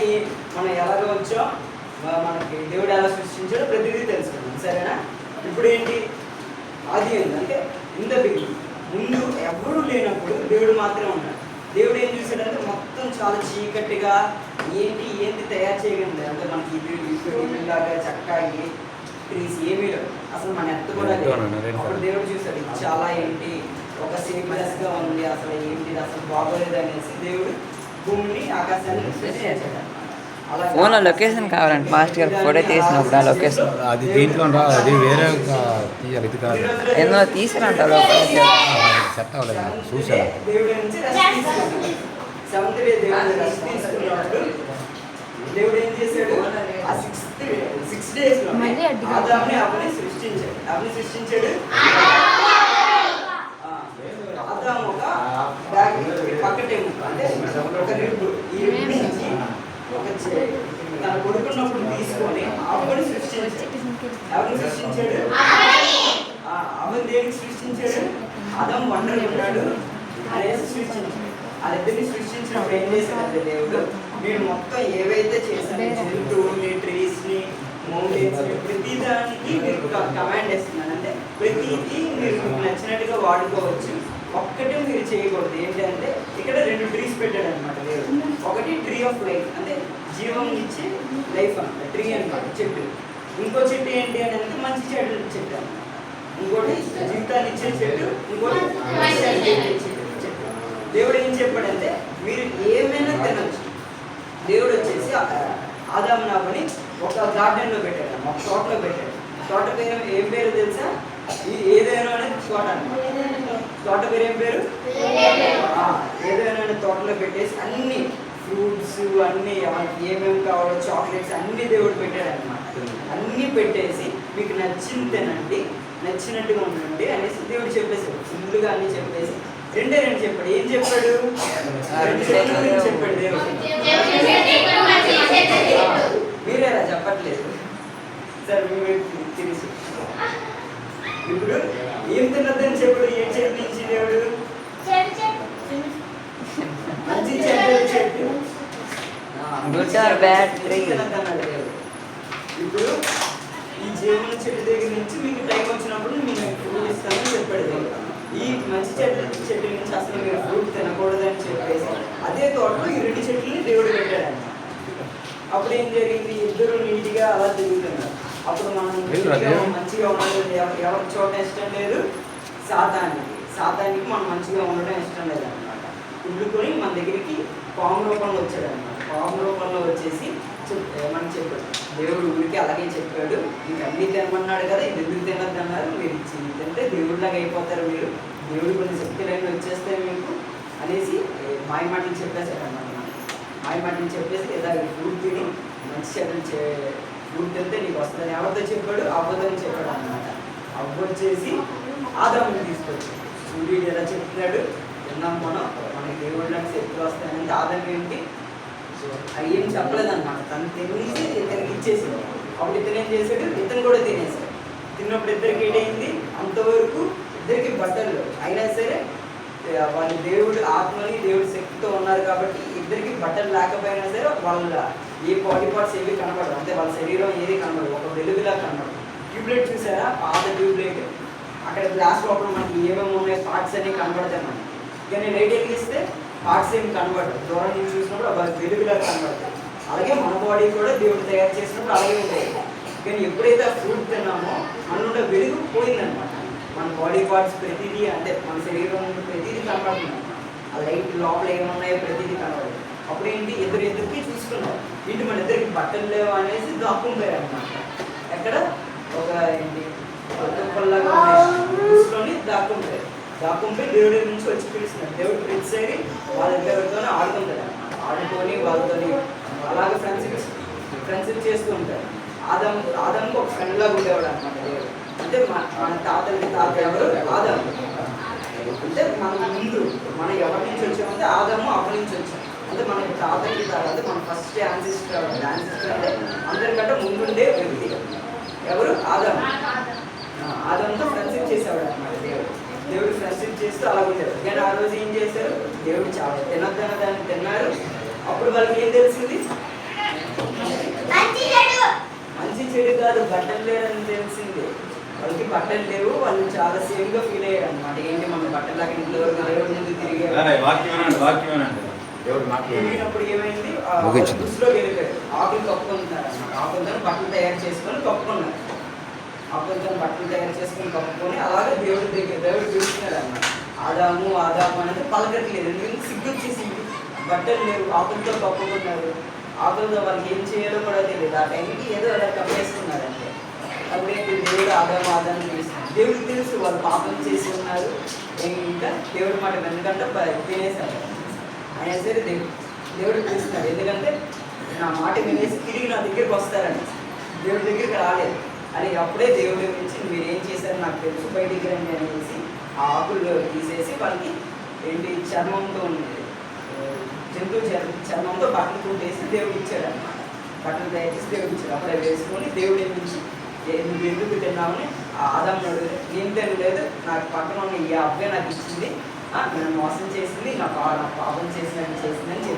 ఈ మనం ఎలాగ వచ్చో మనకి దేవుడు ఎలా సృష్టించాడో ప్రతిదీ తెలుసుకున్నాం. సరేనా? ఇప్పుడు ఏంటి ఆది ఏంటంటే ఇన్ ద బిగినింగ్, ముందు ఎవరు లేనప్పుడు దేవుడు మాత్రమే ఉన్నాడు. దేవుడు ఏం చూసాడంటే మొత్తం చాలా చీకటిగా ఏంటి తయారు చేయగలిగింది. అంటే మనకి ఇలాగా చక్కగా ట్రీస్ ఏమీ లేవు, అసలు మన ఎత్తు కూడా లేదు. అప్పుడు దేవుడు చూసాడు ఇది చాలా ఒక సేఫ్లెస్గా ఉంది, అసలు అసలు బాగోలేదు అనేసి దేవుడు భూమిని ఆకాశాన్ని సృష్టించాడు. ఫోన్లో లొకేషన్ కావాలండి, ఫాస్ట్ గా ఫోటో తీసినప్పుడు ఆ లొకేషన్ అది దీంట్లో అది వేరే తీయాలి, ఇది కాదు. ఏదో తీసిరంట సెట్ అవ్వలేదు, చూసాను. దేవుడు ఏం చేశాడు? ఆ 6 days లో ఆదాముని అవ్వని సృష్టించాడు. ఆదాము ఒక బ్యాగ్ పక్కటే అంటే ఒక రిబ్బు, ఈ రిబ్బు నుంచి ఒక తన కొడుకున్నప్పుడు తీసుకొని అవ్వని సృష్టించాడు. ఎవరిని సృష్టించాడు? అవ్వని దేనికి సృష్టించాడు? ఆదాము ఒంటరి ఉన్నాడు అనేసి సృష్టించాడు. వాళ్ళిద్దరిని సృష్టించినప్పుడు ఏం చేశాడంటే దేవుడు, మీరు మొత్తం ఏవైతే చేశారో జంతువుల్ని, ట్రీస్ని, మౌంటైన్స్ని, ప్రతి దానికి మీరు కమాండ్ ఇస్తున్నాను. అంటే ప్రతిదీ మీరు నచ్చినట్టుగా వాడుకోవచ్చు, ఒక్కటే మీరు చేయకూడదు. ఏంటంటే ఇక్కడ 2 ట్రీస్ పెట్టాడు అనమాట దేవుడు. ఒకటి ట్రీ ఆఫ్ లైఫ్, అంటే జీవం ఇచ్చే లైఫ్ అనమాట, ట్రీ అనమాట, చెట్టు. ఇంకో చెట్టు ఏంటి అని అంటే మంచి చెట్టు చెట్టు అనమాట. ఇంకోటి జీవితాన్ని ఇచ్చే చెట్టు, ఇంకోటి చెట్టు. దేవుడు ఏం చెప్పాడంటే మీరు ఏమైనా తినచ్చు. దేవుడు వచ్చేసి ఆదాము నవ్వని ఒక గార్డెన్లో పెట్టాడు, ఒక తోటలో పెట్టాడు. తోట పేరు ఏం పేరు తెలుసా? ఏదైనా అనేది తోట అనమాట. తోట పేరు ఏం పేరు? ఏదైనా తోటలో పెట్టేసి అన్ని ఫ్రూట్స్ అన్నీ ఏమేమి కావాలో చాక్లెట్స్ అన్నీ దేవుడు పెట్టాడు అనమాట. అన్నీ పెట్టేసి మీకు నచ్చింది తినండి, నచ్చినట్టుగా ఉండండి అనేసి దేవుడు చెప్పేసాడు. సింపుల్గా అన్నీ చెప్పేసి 2 చెప్పాడు. ఏం చెప్పాడు? 2 చెట్ల గురించి చెప్పాడు దేవుడు. మీరేలా చెప్పట్లేదు? సరే మీరు తెలుసు. ఇప్పుడు ఏం తినద్దని చెప్పాడు? ఏ చెట్టు నుంచి దేవుడు? మంచి చెట్టు. తినద్దన్నాడు దేవుడు. ఇప్పుడు ఈ జీవన చెట్టు దగ్గర నుంచి మీకు టైం వచ్చినప్పుడు నేను ఫ్రూట్ ఇస్తానని చెప్పాడు దేవుడు. ఈ మంచి చెట్టు నుంచి అసలు మీరు ఫ్రూట్ తినకూడదని చెప్పేసి అదే తోటలో ఈ 2 చెట్లని దేవుడు పెట్టాడు అన్నమాట. అప్పుడు ఏం జరిగింది? ఇద్దరు నీట్గా అలా తిరుగుతున్నారు. అప్పుడు మనం మంచిగా ఉండదు. ఎవరి చోట ఇష్టం లేదు? సాతానికి మనం మంచిగా ఉండడం ఇష్టం లేదు అనమాట. కుళ్ళుకొని మన దగ్గరికి పాము రూపంలో వచ్చాడు అనమాట. పాము రూపంలో వచ్చేసి మనకి చెప్పాడు దేవుడు. ఊరికి అలాగే చెప్పాడు, మీకు అన్నీ తినమన్నాడు కదా, ఇది ఎందుకు తినద్దు అన్నారు, మీరు తింటే దేవుడిలాగా అయిపోతారు, మీరు దేవుడు కొన్ని శక్తులన్నీ వచ్చేస్తాయి మీకు అనేసి మాయమాటలు చెప్పేశాడు అన్నమాట. మాయమాటలు చెప్పేసి ఇలా ఫ్రూట్ తిని మంచి చెడ్డలు ఫ్రూట్ తింటే నీకు వస్తుంది. ఎవరితో చెప్పాడు? అవ్వదని చెప్పాడు అన్నమాట. అవ్వ వచ్చేసి ఆదాముని తీసుకొచ్చి సూర్యుడు ఎలా చెప్తున్నాడు విన్నాం మనం, మనకి దేవుళ్ళకి శక్తులు వస్తాయంటే ఆదాము ఏంటి అవి ఏం చెప్పలేదన్నమాట. తను తినేసి ఇతనికి ఇచ్చేసింది. అప్పుడు ఇతను ఏం చేశాడు? ఇతను కూడా తినేసాడు. తిన్నప్పుడు ఇద్దరికి ఏడైంది? అంతవరకు ఇద్దరికి బట్టలు అయినా సరే వాళ్ళు దేవుడు ఆత్మని దేవుడి శక్తితో ఉన్నారు కాబట్టి ఇద్దరికి బట్టలు లేకపోయినా సరే వాళ్ళ ఏ బాడీ పార్ట్స్ ఏవి కనబడదు, అంటే వాళ్ళ శరీరం ఏది కనబడదు, ఒక వెలుగులా కనబడదు. ట్యూబ్లైట్ చూసారా? పాత ట్యూబ్లైట్, అక్కడ గ్లాస్ లోపల మనకి ఏమేమి ఉన్నాయి పార్ట్స్ అన్ని కనబడతాయి మనకి. కానీ లైట్ వెలిగిస్తే పార్ట్స్ ఏమి కనబడదు, దూరం నుంచి చూసినప్పుడు అవి వెలుగులా కనబడతాయి. అలాగే మన బాడీ కూడా దేవుడు తయారు చేసినప్పుడు అలాగే ఉంటాయి. కానీ ఎప్పుడైతే ఆ ఫ్రూట్ తిన్నామో మనలో వెలుగు పోయిందనమాట. మన బాడీ పార్ట్స్ ప్రతిదీ, అంటే మన శరీరం ప్రతిదీ కనబడుతుంది. ఆ లైట్ లోపల ఏమున్నాయో ప్రతిదీ కనబడదు. అప్పుడు ఏంటి? ఎదురికి చూసుకున్నారు. ఏంటి మన ఇద్దరికి బట్టలు లేవు అనేసి దాక్కుంటారు అనమాట. ఎక్కడ ఒక ఏంటి పల్లగా చూసుకొని దాక్కుంటారు. దాక్కుంటే దేవుడి నుంచి వచ్చి పిలుస్తున్నారు. దేవుడు పిలిచేది వాళ్ళిద్దరితోనే ఆడుకుంటారు అనమాట. ఆడుకొని వాళ్ళతో అలాగే ఫ్రెండ్షిప్ చేస్తూ ఉంటారు. ఆదాముకు ఒక ఫ్రెండ్ లాగా ఉండేవాడు అనమాట దేవుడు. అంటే మన తాతలకి తాత ఎవరు? ఆదాము. అంటే మన ముందు మనం ఎవరి నుంచి వచ్చామంటే ఆదాము అవ్వ నుంచి వచ్చాం. అంటే మనకి తాతకి తాత మన ఫస్ట్ యాన్సిస్టర్ అంటే అందరికంటే ముందుండే వ్యక్తి ఎవరు? ఆదాము. ఆదాముతో ఫ్రెండ్షిప్ చేసేవాడు అనమాట దేవుడు. దేవుడు ఫ్రెండ్షిప్ చేస్తూ అలా ఉండేవాడు. కానీ ఆ రోజు ఏం చేశారు? దేవుడు చాలా తినొద్దన్న దాన్ని తిన్నారు. అప్పుడు వాళ్ళకి ఏం తెలిసింది? మంచి చెడు కాదు, బట్టలు లేరని తెలిసింది. వాళ్ళకి బట్టలు లేవు, వాళ్ళు చాలా సేఫ్గా ఫీల్ అయ్యారు అనమాట. ఏంటి మన బట్టలు అక్కడ ఇంట్లో దేవుడి ముందు తిరిగినప్పుడు ఏమైంది, దృష్టిలోకి వెళ్ళిపోయారు. ఆకులు కప్పుకుంటున్నారు అనమాట. ఆకులతో బట్టలు తయారు చేసుకొని కప్పుకున్నారు. ఆకులతో బట్టలు తయారు చేసుకొని కప్పుకొని అలాగే దేవుడు పిలుస్తున్నాడు అనమాట. ఆదాము అనేది పలకట్లేదు, ఎందుకంటే సిగ్గు వచ్చేసింది. బట్టలు లేవు, ఆకులతో కప్పుకున్నారు. ఆకులతో వాళ్ళకి ఏం చేయాలో కూడా తెలియదు. ఆ టైంకి ఏదో అలా కప్పేస్తున్నారు అంటే అప్పుడేంటి దేవుడు ఆదాము పిలుస్తున్నారు. దేవుడికి తెలుసు వాళ్ళు పాపం చేసి ఉన్నారు, ఇంకా దేవుడి మాట వెనకంటే తినేశారు. అయినా సరే దేవుడు పిలుస్తున్నారు, ఎందుకంటే నా మాట వినేసి తిరిగి నా దగ్గరికి వస్తారని. దేవుడి దగ్గరికి రాలేదు అని అప్పుడే దేవుడి గురించి మీరు ఏం చేశారు నాకు తెలుసు, బయటికి రండి అనేసి ఆ ఆకులు తీసేసి వాళ్ళకి ఏంటి చర్మంతో ఉండేది, జంతువు చర్మంతో బట్టలు కుట్టేసి దేవుడు ఇచ్చాడు అనమాట. బట్టలు తయారు చేసి దేవుడు ఇచ్చాడు. అప్పుడే వేసుకొని దేవుడి నుంచి నువ్వు ఎందుకు తిన్నామని ఆదాము అడిగితే నేను తినలేదు, నాకు పక్కన ఉన్న ఈ అబ్బాయి నాకు ఇచ్చింది, నన్ను మోసం చేసింది, నాకు పాపం చేసిందని చెప్పింది.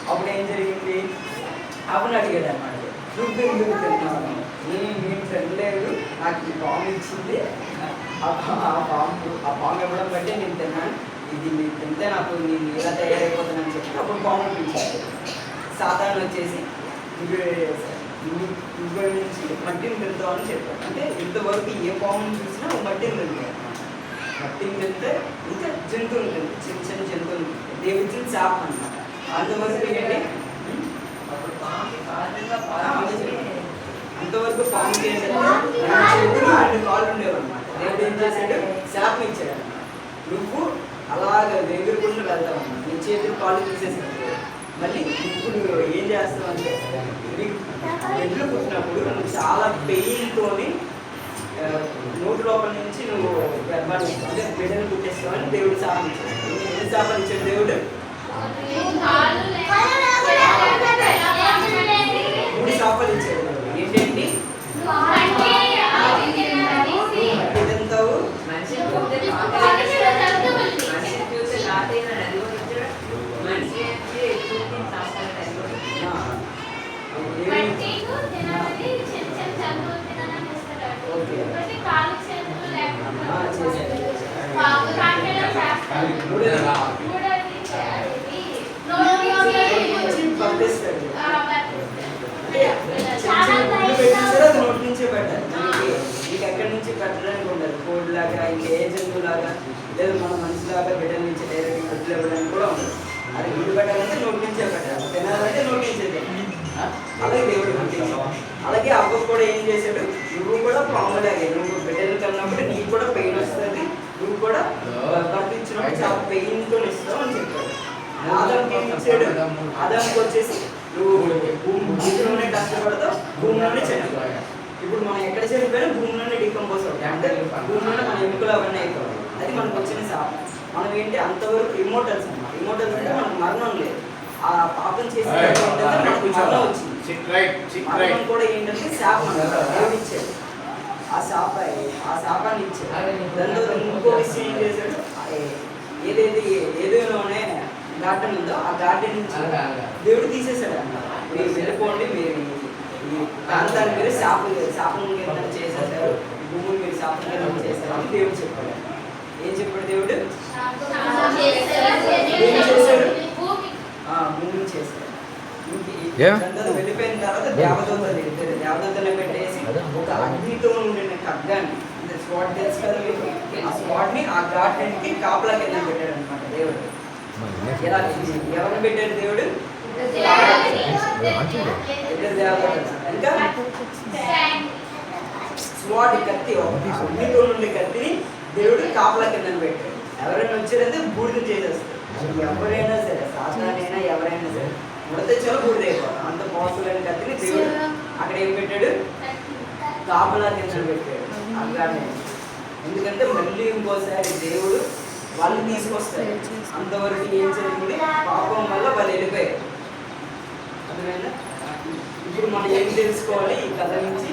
అప్పుడు ఏం జరిగింది, అప్పుడు అడిగాడు అన్నమాట, నువ్వు ఎందుకు తిన్నావు, నేను తినలేదు, నాకు ఈ పాము ఇచ్చింది, ఆ పాము ఇవ్వడం బట్టి నేను తిన్నాను, ఇది నేను తింటే నాకు నేను ఇలా తయారైపోతానని చెప్పి అప్పుడు పాము పిలిచాడు. సాతాను వచ్చేసి నువ్వు నుంచి మట్టిని తింటావు అని చెప్పాడు. అంటే ఇంతవరకు ఏ పాముని చూసినా మట్టిని తింటాడు. మట్టిని తింటే ఇంకా జంతువులు తింటాయి, చిన్న చిన్న జంతువులు దేవుడిచ్చిన శాపం అన్నమాట. అంతవరకు ఏంటి, అంతవరకు పాముకి ఏంటంటే 2 కాళ్ళు ఉండేవి అనమాట. దేవుడు ఏం చేశాడు, శాపం ఇచ్చాడు అనమాట. నువ్వు అలాగ ఎగురుకుంటూ వెళ్తావు అన్నమాట. నీ చేతులు కాళ్ళు తీసేసాడు. మళ్ళీ ఇప్పుడు ఏం చేస్తావు అంటే ఎడ్లు పుట్టినప్పుడు నువ్వు చాలా పెయిన్తోని నోటి లోపల నుంచి నువ్వు గర్భాన్ని అంటే బిడ్డను పుట్టేస్తావని దేవుడు శాపం ఇచ్చాడు. ఎన్ని శాపాలు ఇచ్చాడు దేవుడు, 3 శాపాలు ఇచ్చాడు. ఏంటండి, మట్టి తింటావు, నోటి నుంచే పెట్టాలి. నీకు ఎక్కడి నుంచి పెట్టడానికి ఉండదు. కోడిలాగా ఇంకా ఏ జంతువులాగా లేదు, మన మనిషిలాగా బిడ్డల నుంచి డైరెక్ట్ గుడ్లు ఇవ్వడానికి కూడా ఉండదు. అది గుడ్డు పెట్టాలంటే నోటి నుంచే పెట్టాలి, తినాలంటే నోటి నుంచే తినాలి. అలాగే దేవుడు పుట్టించాడు. అలాగే అవ్వ కూడా ఏం చేశాడు, నువ్వు కూడా పాములాగే నువ్వు బిడ్డలు కన్నప్పుడు నీకు కూడా పెయిన్ వస్తుంది, నువ్వు కూడా భర్త ఇచ్చినప్పుడు చాలా పెయిన్తో ఇస్తావు అని చెప్పాడు. ఆదాంకి ఏం ఇచ్చాడు, ఆదాంకి వచ్చేసి నువ్వు భూమిలోనే కష్టపడతావు, భూమిలోనే చనిపోయావు. ఇప్పుడు మనం ఎక్కడ చనిపోయినా భూమిలోనే డికంపోజ్ అవుతాయి, అంటే భూమిలోనే మన ఎముకలు అవన్నీ అయిపోవాలి. అది మనకు వచ్చిన శాపం. మనం ఏంటి అంతవరకు ఇమోటల్స్ అన్నమాట. ఇమోటల్స్ అంటే మనకు మరణం లేదు. ఆ పాపం చేసిన మనకు మరణం వచ్చింది. మరణం కూడా ఏంటంటే శాపం దేవుడు ఇచ్చాడు. ఆ శాపాన్ని ఇచ్చాడు. దాంతో ఇంకో విషయం ఏం చేశాడు, ఏదేలోనే గార్డెన్ ఉందో ఆ గార్డెన్ నుంచి దేవుడు తీసేశాడు అన్నమాట. మీరు వెళ్ళిపోండి, మీరు ఈ ప్రాంతాన్ని మీరు శాపం చేసేసారు, భూములు మీరు శాపం చేశారు అని దేవుడు చెప్పాడు. ఏం చెప్పాడు దేవుడు, భూమిని చేశాడు. వెళ్ళిపోయిన తర్వాత దేవదూతలు పెట్టేసి ఒక అగ్నితో ఉండిన ఖడ్గాన్ని, స్పాట్ తెలుసు కదా మీకు, ఆ స్పాట్ ని ఆ గార్డెన్ కి కాపలా కింద పెట్టాడు అనమాట దేవుడు. ఎలా ఎవరిని పెట్టాడు దేవుడు, ఇంకా స్వాట్ కత్తి, అగ్నితో ఉండే కత్తిని దేవుడు కాపలా కింద పెట్టాడు. ఎవరైనా వచ్చారంటే బూడిద చేసేస్తారు. ఎవరైనా సరే, సాధారణైనా ఎవరైనా సరే ముడత చాలా బూడిద అయిపోతాం. అంత పవర్ఫుల్ కత్తిని దేవుడు అక్కడ ఏం పెట్టాడు, కాపలా కింద పెట్టాడు అట్లానే. ఎందుకంటే మళ్ళీ ఇంకోసారి దేవుడు వాళ్ళు తీసుకొస్తారు. అంతవరకు ఏం జరిగింది, పాపం వల్ల వాళ్ళు వెళ్ళిపోయారు. అర్థమైందా? ఇప్పుడు మనం ఏం తెలుసుకోవాలి ఈ కథ నుంచి,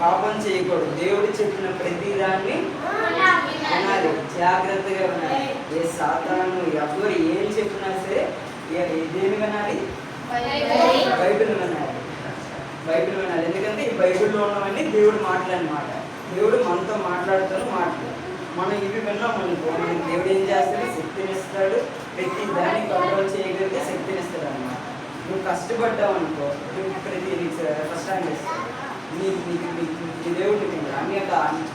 పాపం చేయకూడదు. దేవుడు చెప్పిన ప్రతి దాన్ని వినాలి, జాగ్రత్తగా వినాలి. ఏ సాతాను ఎవరు ఏం చెప్పినా సరే దేని వినాలి, బైబిల్ వినాలి. బైబిల్ వినాలి. ఎందుకంటే ఈ బైబిల్లో ఉన్నవన్నీ దేవుడు మాటలు అన్నమాట. దేవుడు మనతో మాట్లాడుతూ మాటలు మనం ఇవి విన్నాం అనుకో, మనకి దేవుడు ఏం చేస్తాడు? శక్తిని ఇస్తాడు. ప్రతి దాన్ని కంట్రోల్ చేయగలిగితే శక్తిని ఇస్తాడు అన్నమాట. నువ్వు కష్టపడ్డావు అనుకో, నువ్వు ప్రతి ఫస్ట్ ర్యాంక్ ఇస్తాడు. నీ దేవుడు మీకు అన్యాక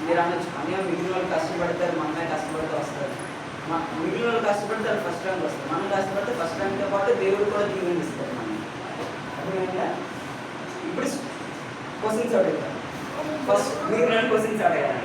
మీరు అనొచ్చు, అన్య మిగిలిన వాళ్ళు కష్టపడతారు, మనమే కష్టపడితే వస్తారు. మిగిలిన వాళ్ళు కష్టపడితే వాళ్ళు ఫస్ట్ ర్యాంక్ వస్తారు. మనం కష్టపడితే ఫస్ట్ ర్యాంక్తో పాటు దేవుడు కూడా దీవెన ఇస్తారు మనం. అర్థమైందా? ఇప్పుడు క్వశ్చన్స్ అడుగుతాను. ఫస్ట్ మీరు 2 క్వశ్చన్స్ అడగాలి.